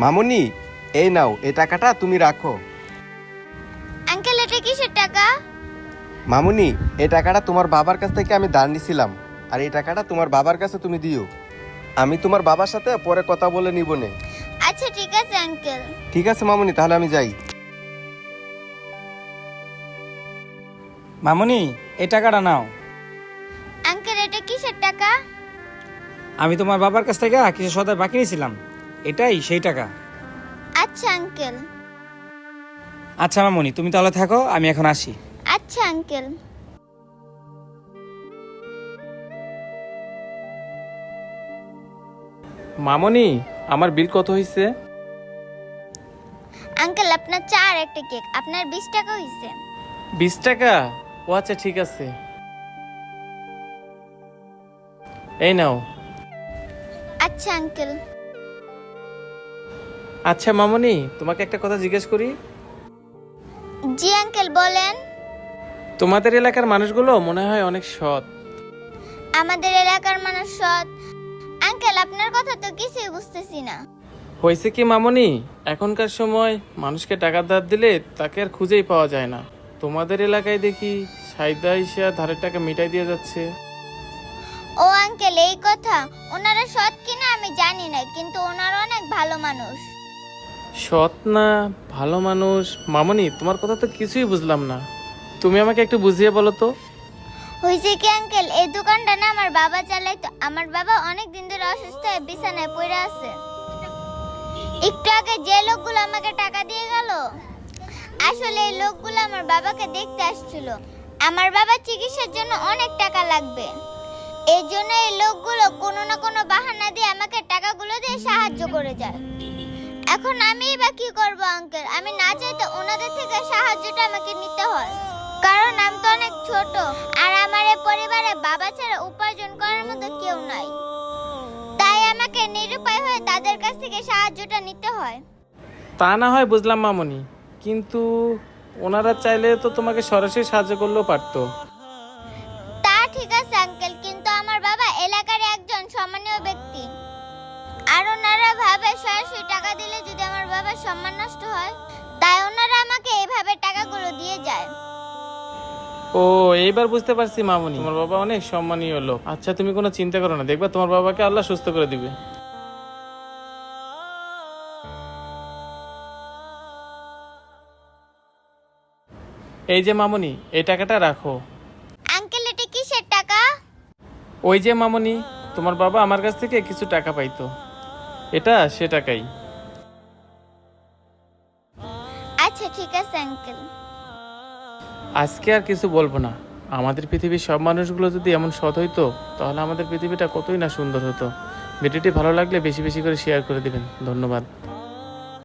মামুনি, এই নাও, এই টাকাটা তুমি রাখো। আঙ্কেল এটা কিসের টাকা? মামুনি, এই টাকাটা তোমার বাবার কাছ থেকে আমি ধার নিছিলাম, আর এই টাকাটা তোমার বাবার কাছে তুমি দিও। আমি তোমার বাবার সাথে পরে কথা বলে নিব নে। আচ্ছা ঠিক আছে আঙ্কেল। ঠিক আছে মামুনি, তাহলে আমি যাই। মামুনি, এই টাকাটা নাও। আঙ্কেল এটা কিসের টাকা? আমি তোমার বাবার কাছ থেকে কিছু সদাই বাকি নিয়েছিলাম, এটাই সেই টাকা। আচ্ছা আঙ্কেল। আচ্ছা মামুনি, তুমি তাহলে থাকো, আমি এখন আসি। আচ্ছা আঙ্কেল। মামনি, আমার বিল কত হয়েছে? আঙ্কেল আপনার চা আর একটা কেক, আপনার 20 টাকা হইছে। 20 টাকা? ও আচ্ছা ঠিক আছে, এই নাও। আচ্ছা আঙ্কেল। আচ্ছা মামনি, তোমাকে একটা কথা জিজ্ঞেস করি। জি আঙ্কেল বলেন। তোমাদের এলাকার মানুষগুলো মনে হয় অনেক সৎ। আমাদের এলাকার মানুষ সৎ? আঙ্কেল আপনার কথা তো কিছুই বুঝতেছি না। হয়েছে কি মামনি, এখনকার সময় মানুষকে টাকা ধার দিলে তাকে আর খুঁজেই পাওয়া যায় না। তোমাদের এলাকায় দেখি সাইদা ইসা ধারের টাকা মিটাই দিয়ে যাচ্ছে। ও আঙ্কেল এই কথা, ওনারা সৎ কিনা আমি জানি না, কিন্তু ওনারা অনেক ভালো মানুষ। সৎ না ভালো মানুষ? মামনি, তোমার কথা তো কিছুই বুঝলাম না, তুমি আমাকে একটু বুঝিয়ে বলো তো। হইছে কি আঙ্কেল, এই দোকানটা না আমার বাবা চালাইতো। আমার বাবা অনেক দিন ধরে অসুস্থ হয়ে বিছানায় পড়ে আছে। একটু আগে যে লোকগুলো আমাকে টাকা দিয়ে গেল, আসলে এই লোকগুলো আমার বাবাকে দেখতে আসছিল। আমার বাবার চিকিৎসার জন্য অনেক টাকা লাগবে, এই জন্য এই লোকগুলো কোনো না কোনো বাহানা দিয়ে আমাকে টাকাগুলো দিয়ে সাহায্য করে যায়। এখন আমি বা কি করব আঙ্কেল? আমি না চাইতে ওনাদের থেকে সাহায্যটা আমাকে নিতে হয়, কারণ আমি তো অনেক ছোট, আর আমার এই পরিবারে বাবা ছাড়া উপার্জন করার মতো কেউ নাই। তাই আমাকে নিরুপায় হয়ে তাদের কাছ থেকে সাহায্যটা নিতে হয়। তা না হয় বুঝলাম মামনি, কিন্তু ওনারা চাইলে তো তোমাকে সরাসরি সাহায্য করলেও পারতো। তা ঠিক আছে আঙ্কেল, কিন্তু আমার বাবা এলাকার একজন সম্মানীয় ব্যক্তি, আর ওনারা ভাবে সরাসরি টাকা দিলে যদি আমার বাবার সম্মান নষ্ট হয়, তাই ওনারা আমাকে এইভাবে টাকাগুলো দিয়ে যায়। ও, এইবার বুঝতে পারছি মামনি, তোমার বাবা অনেক সম্মানীয় লোক। আচ্ছা তুমি কোনো চিন্তা করো না, দেখবা তোমার বাবাকে আল্লাহ সুস্থ করে দিবে। এই যে মামনি, এই টাকাটা রাখো। আঙ্কেল এটা কিসের টাকা? ওই যে মামনি, তোমার বাবা আমার কাছ থেকে কিছু টাকা পাইতো, এটা সে টাকাই। আচ্ছা ঠিক আছে আঙ্কেল। আজকে আর কিছু বলবো না। আমাদের পৃথিবীর সব মানুষগুলো যদি এমন সৎ হইতো, তাহলে আমাদের পৃথিবীটা কতই না সুন্দর হতো। ভিডিওটি ভালো লাগলে বেশি বেশি করে শেয়ার করে দিবেন। ধন্যবাদ।